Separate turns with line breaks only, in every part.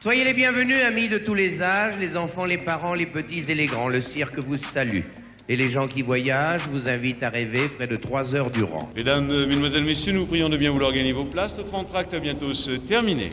Soyez les bienvenus, amis de tous les âges, les enfants, les parents, les petits et les grands. Le cirque vous salue. Et les gens qui voyagent vous invitent à rêver près de 3 heures durant.
Mesdames, Mesdemoiselles, Messieurs, nous vous prions de bien vouloir gagner vos places. Notre entracte va bientôt se terminer.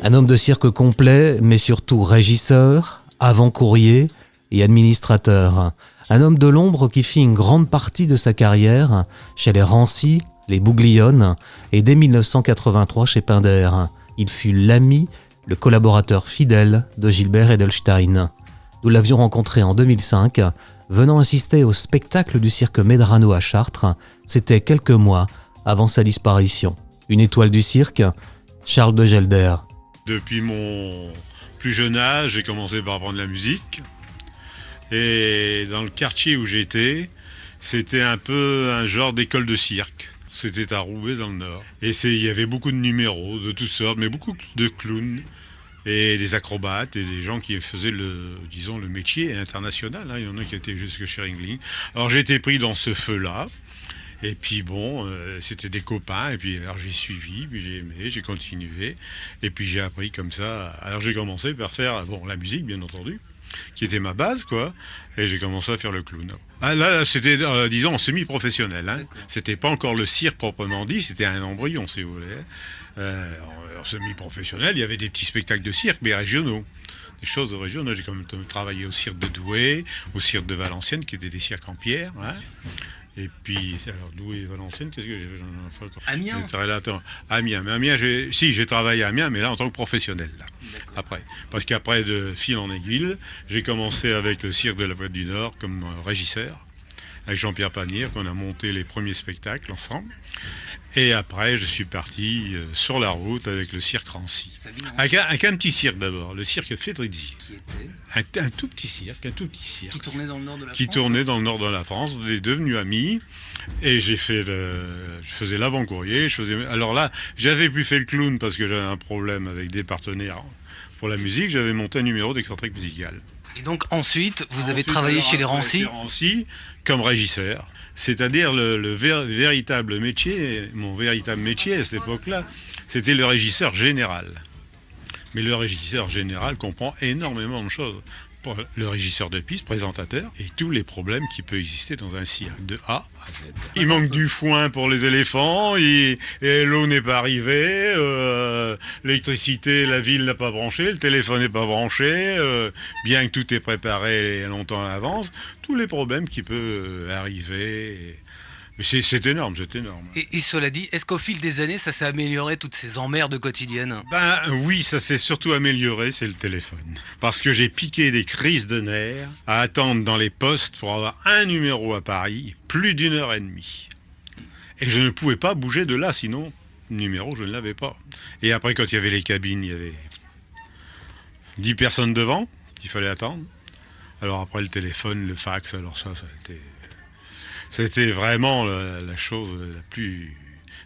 Un homme de cirque complet, mais surtout régisseur, avant-courrier et administrateur. Un homme de l'ombre qui fit une grande partie de sa carrière chez les Rancy, les Bouglione et dès 1983 chez Pinder. Il fut l'ami, le collaborateur fidèle de Gilbert Edelstein. Nous l'avions rencontré en 2005, venant assister au spectacle du cirque Medrano à Chartres. C'était quelques mois avant sa disparition. Une étoile du cirque, Charles de Gelder.
Depuis mon plus jeune âge, j'ai commencé par apprendre la musique. Et dans le quartier où j'étais, c'était un peu un genre d'école de cirque. C'était à Roubaix dans le Nord. Et il y avait beaucoup de numéros de toutes sortes, mais beaucoup de clowns et des acrobates et des gens qui faisaient le métier international. Il y en a qui étaient jusque chez Ringling. Alors j'ai été pris dans ce feu-là. Et puis bon, c'était des copains, et puis alors j'ai suivi, puis j'ai aimé, j'ai continué, et puis j'ai appris comme ça. Alors j'ai commencé par faire, la musique bien entendu, qui était ma base, quoi, et j'ai commencé à faire le clown. Ah, là, c'était, disons, semi-professionnel, hein. C'était pas encore le cirque proprement dit, c'était un embryon, si vous voulez. En semi-professionnel, il y avait des petits spectacles de cirque, mais régionaux. Des choses régionales. J'ai quand même travaillé au cirque de Douai, au cirque de Valenciennes, qui étaient des cirques en pierre, hein. Et puis, alors Douai et Valenciennes, qu'est-ce que j'ai fait?
Amiens.
Amiens. Mais Amiens, j'ai travaillé à Amiens, mais là en tant que professionnel. Là. Après. Parce qu'après, de fil en aiguille, j'ai commencé avec le cirque de la Voie du Nord comme régisseur, avec Jean-Pierre Pannier, qu'on a monté les premiers spectacles ensemble. Et après, je suis parti sur la route avec le cirque Rancy. Avec un petit cirque d'abord, le cirque Fédrizzi. Un tout petit cirque.
Qui tournait dans le nord de la France.
Qui tournait dans le nord de la France. On est devenus amis. Et je faisais l'avant-courrier. Alors là, j'avais plus fait le clown parce que j'avais un problème avec des partenaires pour la musique. J'avais monté un numéro d'excentrique musical.
Et donc ensuite, vous avez travaillé chez les Rancy.
Comme régisseur. C'est-à-dire le véritable métier, mon véritable métier à cette époque-là, c'était le régisseur général. Mais le régisseur général comprend énormément de choses. Pour le régisseur de piste, présentateur, et tous les problèmes qui peuvent exister dans un cirque, de A à Z. Il manque du foin pour les éléphants, et l'eau n'est pas arrivée, l'électricité, la ville n'a pas branché, le téléphone n'est pas branché, bien que tout est préparé longtemps à l'avance, tous les problèmes qui peuvent arriver. Mais c'est énorme.
Et cela dit, est-ce qu'au fil des années, ça s'est amélioré, toutes ces emmerdes quotidiennes?
Oui, ça s'est surtout amélioré, c'est le téléphone. Parce que j'ai piqué des crises de nerfs à attendre dans les postes pour avoir un numéro à Paris, plus d'1 heure et demie. Et je ne pouvais pas bouger de là, sinon, le numéro, je ne l'avais pas. Et après, quand il y avait les cabines, il y avait 10 personnes devant, qu'il fallait attendre. Alors après, le téléphone, le fax, alors ça a été... C'était vraiment la chose la plus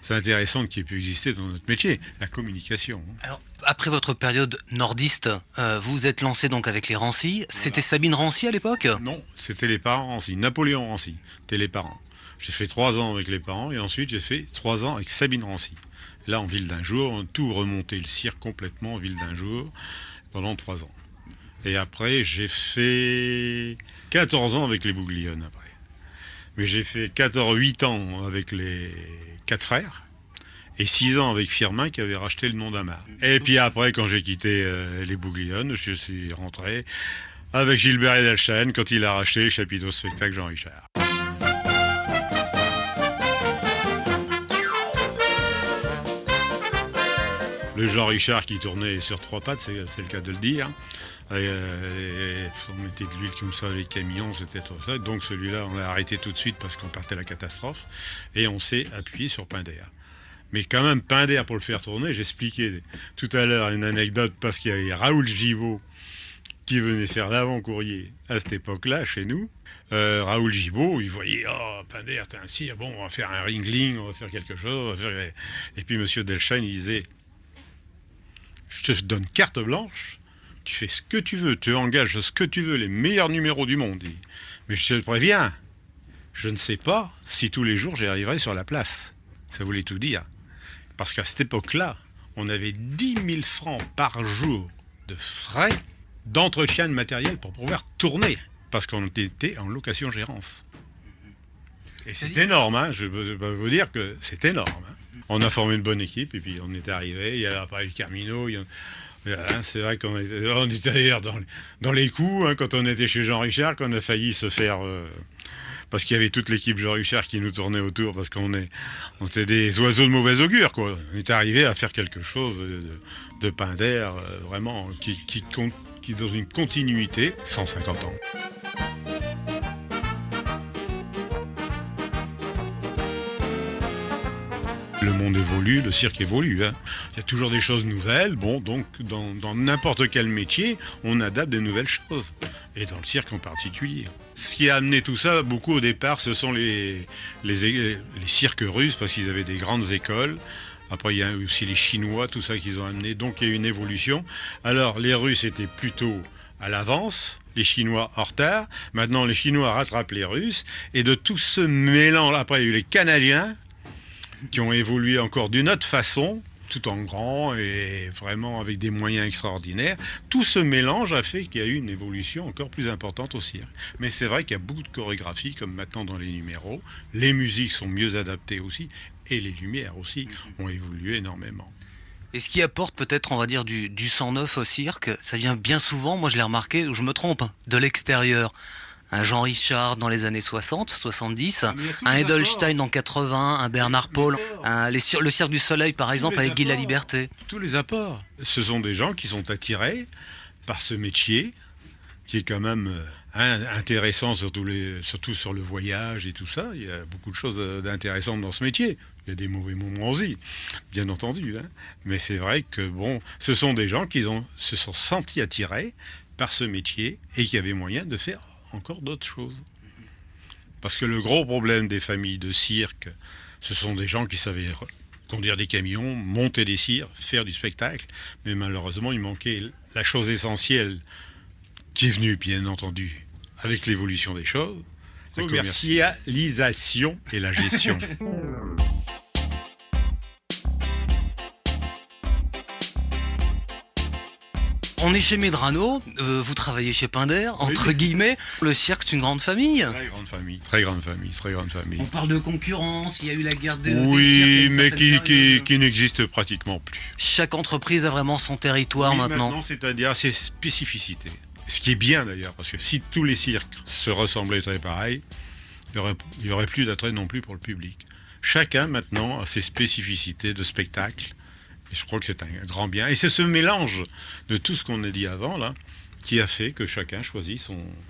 intéressante qui ait pu exister dans notre métier, la communication.
Alors, après votre période nordiste, vous vous êtes lancé donc avec les Rancy. Voilà. C'était Sabine Rancy à l'époque?
Non, c'était les parents Rancy, Napoléon Rancy, c'était les parents. J'ai fait 3 ans avec les parents et ensuite j'ai fait 3 ans avec Sabine Rancy. Là, en Ville d'un jour, on a tout remonté, le cirque complètement en Ville d'un jour, pendant 3 ans. Et après, j'ai fait 14 ans avec les Bouglione après. Mais j'ai fait 8 ans avec les 4 frères et 6 ans avec Firmin qui avait racheté le nom d'Amar. Et puis après, quand j'ai quitté les Bouglione, je suis rentré avec Gilbert Edelstein quand il a racheté les chapiteaux spectacle Jean Richard. Le Jean Richard qui tournait sur 3 pattes, c'est le cas de le dire. On mettait de l'huile comme ça, les camions, c'était tout ça. Donc celui-là, on l'a arrêté tout de suite parce qu'on partait à la catastrophe. Et on s'est appuyé sur Pinder. Mais quand même, Pinder, pour le faire tourner, j'expliquais tout à l'heure une anecdote parce qu'il y avait Raoul Gibault qui venait faire l'avant-courrier à cette époque-là, chez nous. Raoul Gibault, il voyait, Pinder, t'es un cire, bon, on va faire un ringling, on va faire quelque chose. Et puis M. Edelstein, il disait, je te donne carte blanche. tu fais ce que tu veux, tu engages ce que tu veux, les meilleurs numéros du monde. Mais je te préviens, je ne sais pas si tous les jours j'y arriverai sur la place. Ça voulait tout dire. Parce qu'à cette époque-là, on avait 10 000 francs par jour de frais d'entretien de matériel pour pouvoir tourner. Parce qu'on était en location-gérance. Et c'est énorme, hein. Je peux vous dire que c'est énorme. Hein. On a formé une bonne équipe et puis on est arrivé. Il y a après le Carmino. C'est vrai qu'on était d'ailleurs dans les coups, hein, quand on était chez Jean Richard, qu'on a failli se faire... parce qu'il y avait toute l'équipe Jean Richard qui nous tournait autour, parce qu'on était des oiseaux de mauvais augure, quoi. On est arrivé à faire quelque chose de Pinder, vraiment, qui est dans une continuité, 150 ans. Le monde évolue, le cirque évolue. Hein. Il y a toujours des choses nouvelles. Bon, donc dans n'importe quel métier, on adapte de nouvelles choses. Et dans le cirque en particulier. Ce qui a amené tout ça, beaucoup au départ, ce sont les cirques russes, parce qu'ils avaient des grandes écoles. Après, il y a aussi les Chinois, tout ça qu'ils ont amené. Donc, il y a eu une évolution. Alors, les Russes étaient plutôt à l'avance, les Chinois en retard. Maintenant, les Chinois rattrapent les Russes. Et de tout ce mélange, après, il y a eu les Canadiens, qui ont évolué encore d'une autre façon, tout en grand et vraiment avec des moyens extraordinaires. Tout ce mélange a fait qu'il y a eu une évolution encore plus importante au cirque. Mais c'est vrai qu'il y a beaucoup de chorégraphies, comme maintenant dans les numéros. Les musiques sont mieux adaptées aussi, et les lumières aussi ont évolué énormément.
Et ce qui apporte peut-être, on va dire, du sang neuf au cirque, ça vient bien souvent, moi je l'ai remarqué, ou je me trompe, de l'extérieur. Un Jean Richard dans les années 60, 70, un Edelstein en 80, un Bernard Paul, le Cirque du Soleil par exemple avec Guy Laliberté.
Tous les apports. Ce sont des gens qui sont attirés par ce métier, qui est quand même intéressant, surtout sur le voyage et tout ça. Il y a beaucoup de choses intéressantes dans ce métier. Il y a des mauvais moments aussi, bien entendu. Hein. Mais c'est vrai que bon, ce sont des gens qui se sont sentis attirés par ce métier et qui avaient moyen de faire encore d'autres choses. Parce que le gros problème des familles de cirque, ce sont des gens qui savaient conduire des camions, monter des cirques, faire du spectacle, mais malheureusement il manquait la chose essentielle qui est venue bien entendu avec l'évolution des choses, la commercialisation et la gestion.
On est chez Medrano, vous travaillez chez Pinder, entre guillemets. Le cirque, c'est une grande famille.
Très grande famille, très grande famille, très grande famille.
On parle de concurrence, il y a eu la guerre des
oui,
cirques.
Mais qui n'existe pratiquement plus.
Chaque entreprise a vraiment son territoire maintenant.
C'est-à-dire ses spécificités. Ce qui est bien d'ailleurs, parce que si tous les cirques se ressemblaient très pareil, il n'y aurait plus d'attrait non plus pour le public. Chacun maintenant a ses spécificités de spectacle. Et je crois que c'est un grand bien. Et c'est ce mélange de tout ce qu'on a dit avant, là, qui a fait que chacun choisit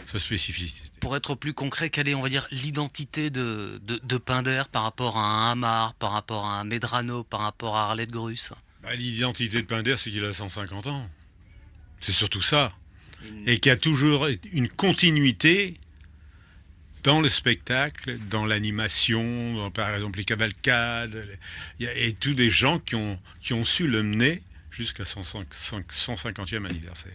sa spécificité.
Pour être plus concret, quelle est, on va dire, l'identité de Pinder par rapport à un Hamar, par rapport à un Medrano, par rapport à Arlette Gruss?
L'identité de Pinder, c'est qu'il a 150 ans. C'est surtout ça. Et qu'il y a toujours une continuité dans le spectacle, dans l'animation, par exemple les cavalcades, et tous des gens qui ont su le mener jusqu'à son 150e anniversaire.